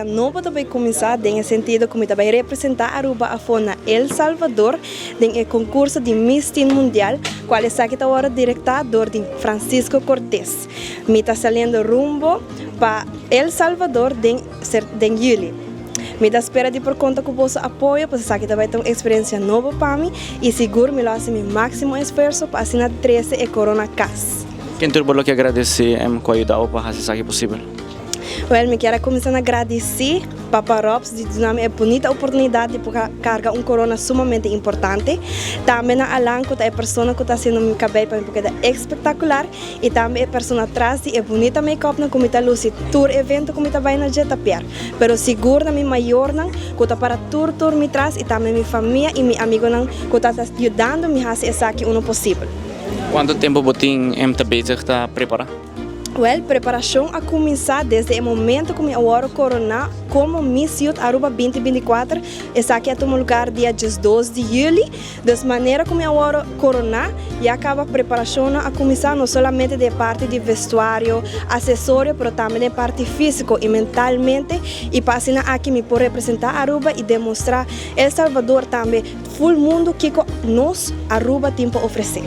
nova também começar em sentido como também representar Aruba a fona El Salvador em concurso de Miss Teen Mundial, qual é aqui agora diretador de Francisco Cortés. Me está saindo rumbo para El Salvador em julho. Me dá espera de por conta com o vosso apoio, porque aqui também tem uma experiência nova para mim e seguro me faço meu máximo esforço para assinar 13 e Corona Cas. Quem turbo que agradecer com a ajuda para fazer isso aqui possível? Well, me quero começar a agradecer Papa Robs de dar a bonita oportunidade de carregar corona sumamente importante. Também a Alanco, a pessoa que está fazendo meu cabelo para mim porque é espetacular. E também a pessoa atrás de bonita make-up na comida Lucy tour evento como está bem na Jetta Pier. Pero seguro na minha maior não, que está para tour me traz e também minha família e meu amigo não, que está ajudando me a fazer isso aqui o possível. Quanto tempo botin está bezig está preparar? Well, preparação a começar desde o momento que eu oro corona como Miss Youth Aruba 2024. Essa aqui é o lugar dia 12 de julho. De maneira como eu oro corona, e acaba a preparação a começar não somente de parte de vestuário, acessório, mas também de parte física e mentalmente. E para assim aqui me pode representar Aruba e demonstrar El Salvador também, full mundo que nós Aruba tem para oferecer.